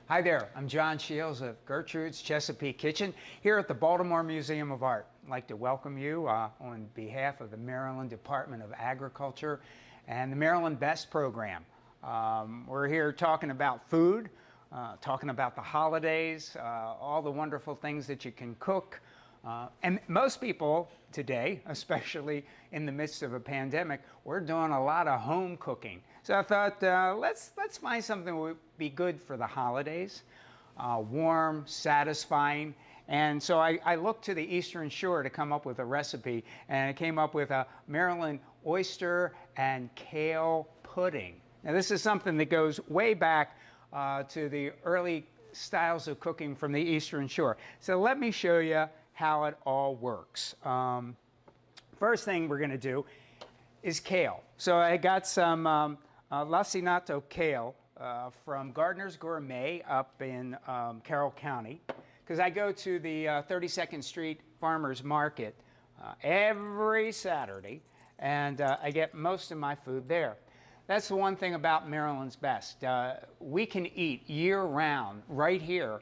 Hi there, I'm John Shields of Gertrude's Chesapeake Kitchen here at the Baltimore Museum of Art. I'd like to welcome you on behalf of the Maryland Department of Agriculture and the Maryland Best Program. We're here talking about food, talking about the holidays, all the wonderful things that you can cook. And most people today, especially in the midst of a pandemic, we're doing a lot of home cooking. So I thought, let's find something that would be good for the holidays, warm, satisfying. And so I looked to the Eastern Shore to come up with a recipe, and I came up with a Maryland oyster and kale pudding. Now this is something that goes way back to the early styles of cooking from the Eastern Shore. So let me show you how it all works. First thing we're going to do is kale. So I got some lacinato kale from Gardener's Gourmet up in Carroll County, because I go to the 32nd Street Farmers Market every Saturday, and I get most of my food there. That's the one thing about Maryland's Best. We can eat year-round right here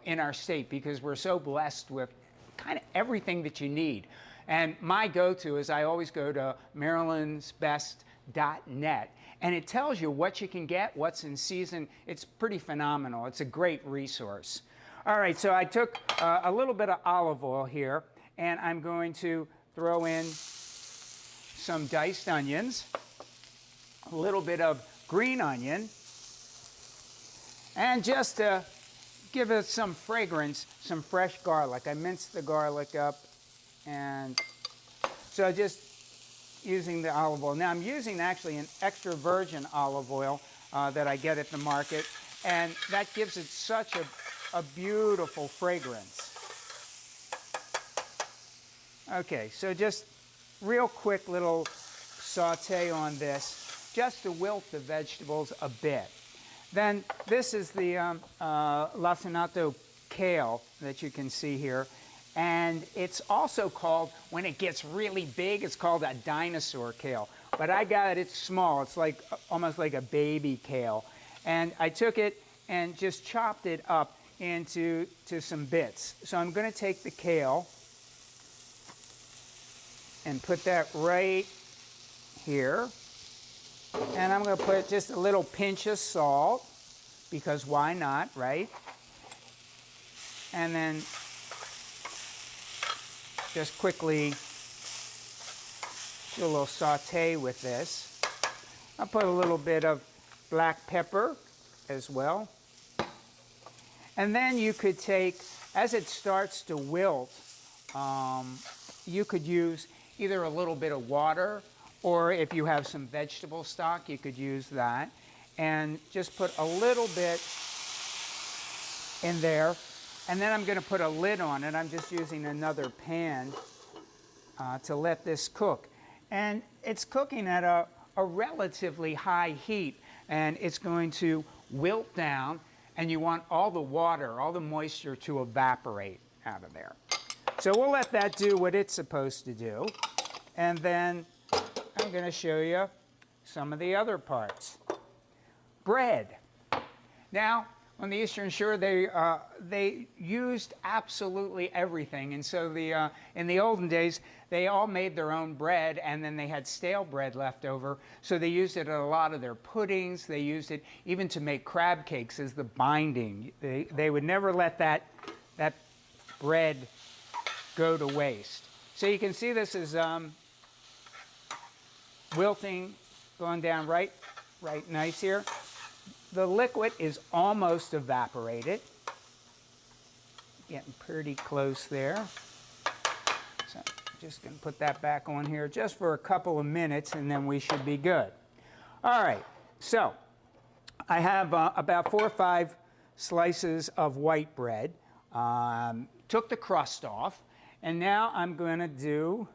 in our state because we're so blessed with kind of everything that you need. And my go-to is I always go to marylandsbest.net, and it tells you what you can get, what's in season. It's pretty phenomenal. It's a great resource. All right, so I took a little bit of olive oil here, and I'm going to throw in some diced onions, a little bit of green onion, and just to give it some fragrance, some fresh garlic. I minced the garlic up, and so just using the olive oil. Now I'm using actually an extra virgin olive oil that I get at the market, and that gives it such a beautiful fragrance. Okay, so just real quick little saute on this, just to wilt the vegetables a bit. Then this is the lacinato kale that you can see here. And it's also called, when it gets really big, it's called a dinosaur kale. But I got it, it's small. It's like almost like a baby kale. And I took it and just chopped it up into some bits. So I'm going to take the kale and put that right here. And I'm going to put just a little pinch of salt, because why not, right? And then just quickly do a little saute with this. I'll put a little bit of black pepper as well. And then you could take, as it starts to wilt, you could use either a little bit of water, or if you have some vegetable stock, you could use that. And just put a little bit in there. And then I'm going to put a lid on it. I'm just using another pan to let this cook. And it's cooking at a relatively high heat. And it's going to wilt down. And you want all the water, all the moisture to evaporate out of there. So we'll let that do what it's supposed to do. And then I'm going to show you some of the other parts. Bread. Now, on the Eastern Shore, they used absolutely everything. And so in the olden days, they all made their own bread, and then they had stale bread left over. So they used it in a lot of their puddings. They used it even to make crab cakes as the binding. They would never let that bread go to waste. So you can see this is wilting, going down right nice here. The liquid is almost evaporated. Getting pretty close there. So I'm just going to put that back on here just for a couple of minutes, and then we should be good. All right, so I have about 4 or 5 slices of white bread. Took the crust off, and now I'm going to do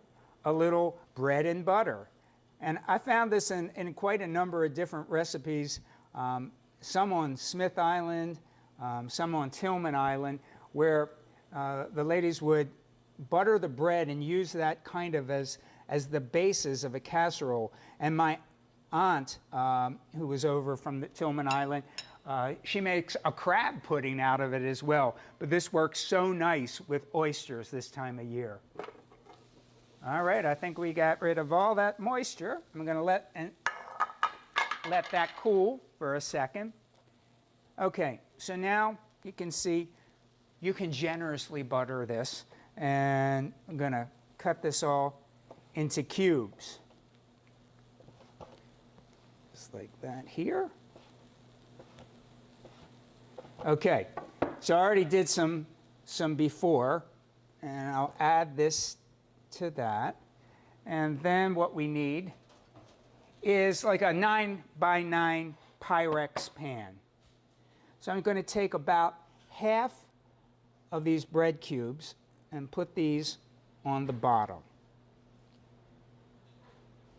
a little bread and butter. And I found this in quite a number of different recipes. Some on Smith Island, some on Tillman Island, where the ladies would butter the bread and use that kind of as the basis of a casserole. And my aunt, who was over from the Tillman Island, She makes a crab pudding out of it as well, but this works so nice with oysters this time of year. All right, I think we got rid of all that moisture. I'm going to let that cool for a second. Okay, so now you can see you can generously butter this, and I'm going to cut this all into cubes. Just like that here. Okay, so I already did some before, and I'll add this to that. And then what we need is like a 9 by 9 Pyrex pan. So I'm going to take about half of these bread cubes and put these on the bottom.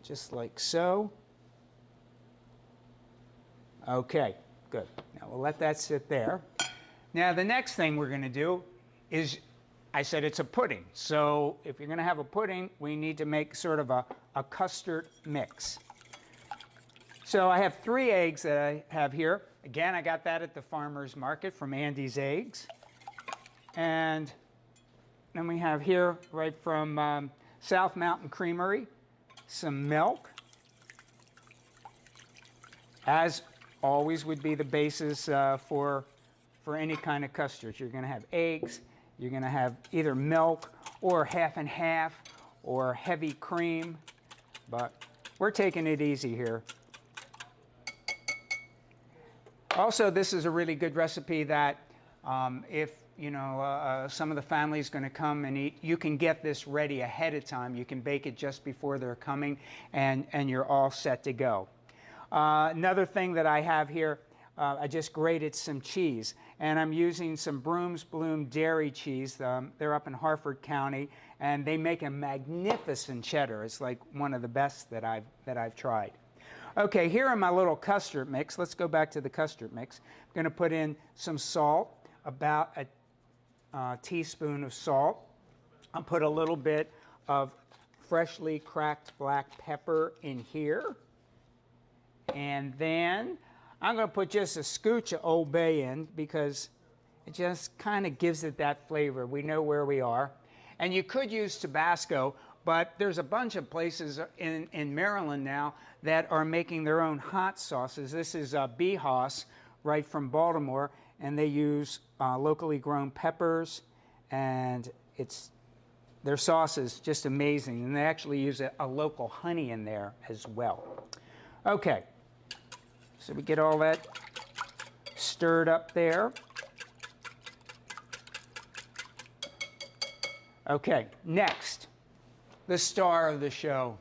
Just like so. Okay, good. Now we'll let that sit there. Now the next thing we're going to do is, I said it's a pudding. So if you're going to have a pudding, we need to make sort of a custard mix. So I have 3 eggs that I have here. Again, I got that at the farmer's market from Andy's Eggs. And then we have here, right from South Mountain Creamery, some milk. As always would be the basis for any kind of custard. You're going to have eggs, you're going to have either milk or half and half or heavy cream, but we're taking it easy here. Also, this is a really good recipe that if some of the family is going to come and eat, you can get this ready ahead of time. You can bake it just before they're coming, and you're all set to go. Another thing that I have here, I just grated some cheese, and I'm using some Brooms Bloom dairy cheese. They're up in Harford County, and they make a magnificent cheddar. It's like one of the best that I've tried. Okay, here in my little custard mix, let's go back to the custard mix. I'm going to put in some salt, about a teaspoon of salt. I'll put a little bit of freshly cracked black pepper in here. And then I'm going to put just a scooch of Old Bay in because it just kind of gives it that flavor. We know where we are. And you could use Tabasco, but there's a bunch of places in Maryland now that are making their own hot sauces. This is Beehos, right from Baltimore, and they use locally grown peppers, and their sauce is just amazing. And they actually use a local honey in there as well. Okay, so we get all that stirred up there. Okay, next, the star of the show,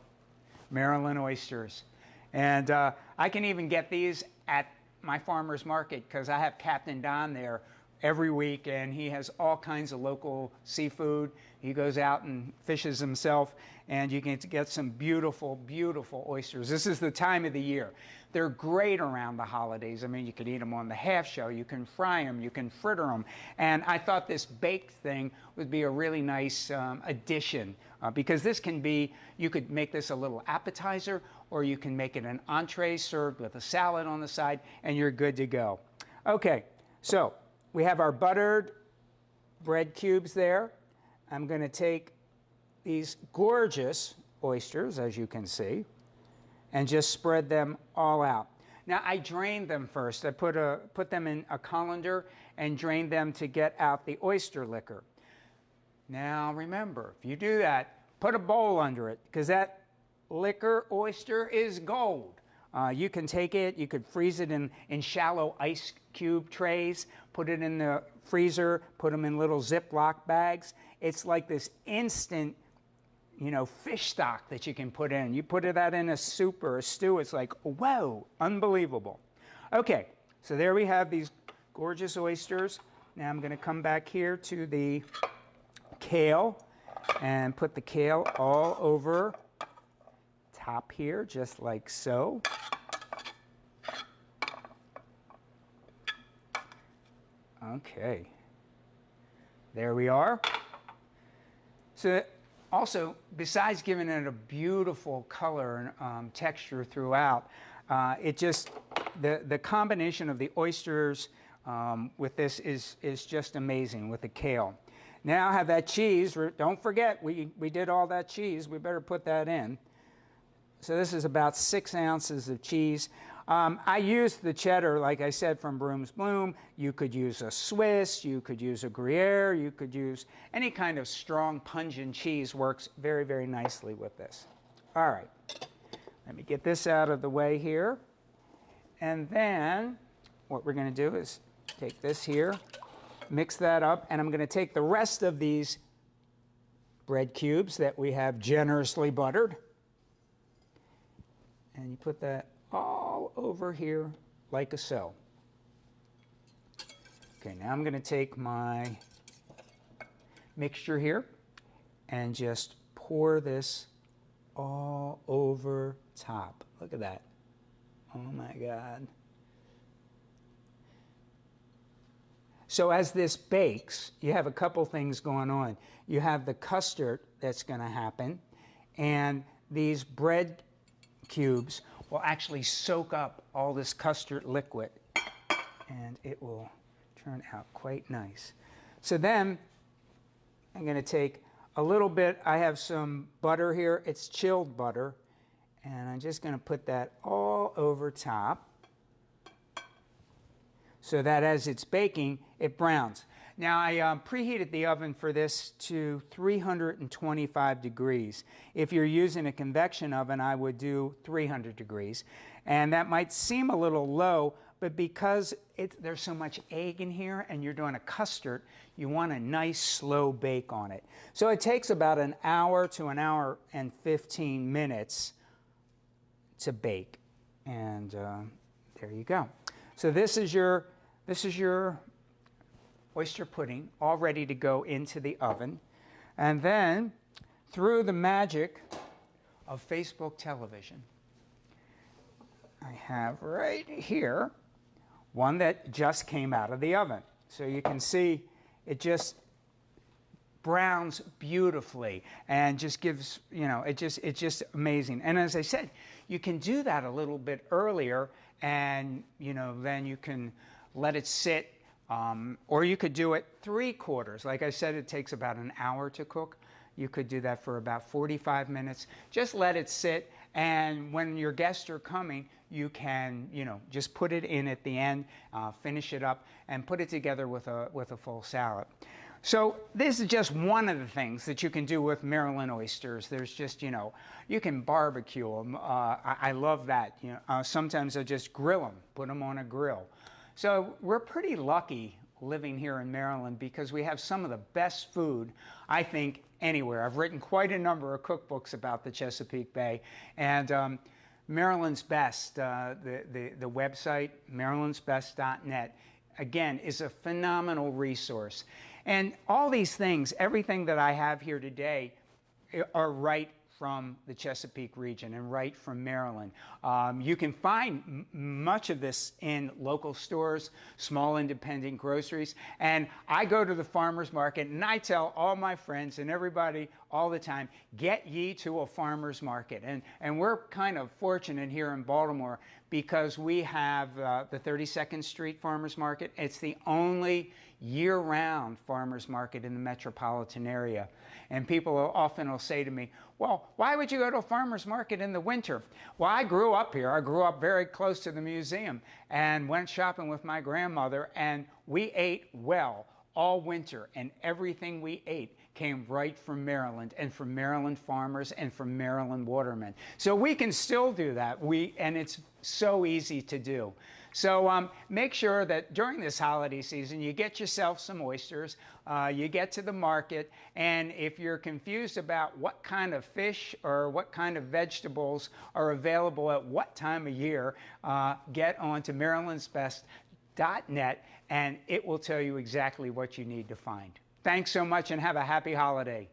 Maryland oysters. And I can even get these at my farmer's market because I have Captain Don there every week, and he has all kinds of local seafood. He goes out and fishes himself, and you can get some beautiful, beautiful oysters. This is the time of the year. They're great around the holidays. I mean, you could eat them on the half shell, you can fry them, you can fritter them. And I thought this baked thing would be a really nice addition because this can be, you could make this a little appetizer, or you can make it an entree served with a salad on the side, and you're good to go. Okay, so we have our buttered bread cubes there. I'm going to take these gorgeous oysters, as you can see, and just spread them all out. Now, I drained them first. I put them in a colander and drained them to get out the oyster liquor. Now, remember, if you do that, put a bowl under it, because that liquor oyster is gold. You can take it, you could freeze it in shallow ice cube trays, put it in the freezer, put them in little Ziploc bags. It's like this instant, fish stock that you can put in. You put that in a soup or a stew, it's like, whoa, unbelievable. Okay, so there we have these gorgeous oysters. Now I'm going to come back here to the kale and put the kale all over top here, just like so. Okay, there we are. So also, besides giving it a beautiful color and texture throughout, it just the combination of the oysters with this is just amazing with the kale. Now I have that cheese. Don't forget, we did all that cheese. We better put that in. So this is about 6 ounces of cheese. I used the cheddar, like I said, from Broom's Bloom. You could use a Swiss, you could use a Gruyere, you could use any kind of strong, pungent cheese. Works very, very nicely with this. All right, let me get this out of the way here. And then what we're going to do is take this here, mix that up, and I'm going to take the rest of these bread cubes that we have generously buttered, and you put that all over here like so. Okay, now I'm going to take my mixture here and just pour this all over top. Look at that. Oh my God. So as this bakes, you have a couple things going on. You have the custard that's going to happen, and these bread cubes will actually soak up all this custard liquid, and it will turn out quite nice. So then I'm going to take a little bit. I have some butter here. It's chilled butter, and I'm just going to put that all over top so that as it's baking, it browns. Now, I preheated the oven for this to 325 degrees. If you're using a convection oven, I would do 300 degrees. And that might seem a little low, but because there's so much egg in here and you're doing a custard, you want a nice slow bake on it. So it takes about an hour to an hour and 15 minutes to bake. And there you go. So this is your oyster pudding all ready to go into the oven. And then through the magic of Facebook television, I have right here one that just came out of the oven. So you can see it just browns beautifully and just gives, it's just amazing. And as I said, you can do that a little bit earlier, and then you can let it sit, or you could do it 3/4. Like I said, it takes about an hour to cook. You could do that for about 45 minutes. Just let it sit, and when your guests are coming, you can, just put it in at the end, finish it up, and put it together with a full salad. So this is just one of the things that you can do with Maryland oysters. There's just, you can barbecue them. I love that. Sometimes I just grill them, put them on a grill. So we're pretty lucky living here in Maryland because we have some of the best food, I think, anywhere. I've written quite a number of cookbooks about the Chesapeake Bay, and Maryland's Best, the website, marylandsbest.net, again, is a phenomenal resource. And all these things, everything that I have here today, are right from the Chesapeake region and right from Maryland. You can find much of this in local stores, small independent groceries, and I go to the farmer's market and I tell all my friends and everybody all the time, get ye to a farmer's market. And we're kind of fortunate here in Baltimore because we have the 32nd Street Farmer's Market. It's the only year-round farmer's market in the metropolitan area. And people often will say to me, well, why would you go to a farmer's market in the winter? Well, I grew up here. I grew up very close to the museum and went shopping with my grandmother, and we ate well all winter, and everything we ate came right from Maryland and from Maryland farmers and from Maryland watermen. So we can still do that, and it's so easy to do. So make sure that during this holiday season, you get yourself some oysters, you get to the market, and if you're confused about what kind of fish or what kind of vegetables are available at what time of year, get on to marylandsbest.net, and it will tell you exactly what you need to find. Thanks so much, and have a happy holiday.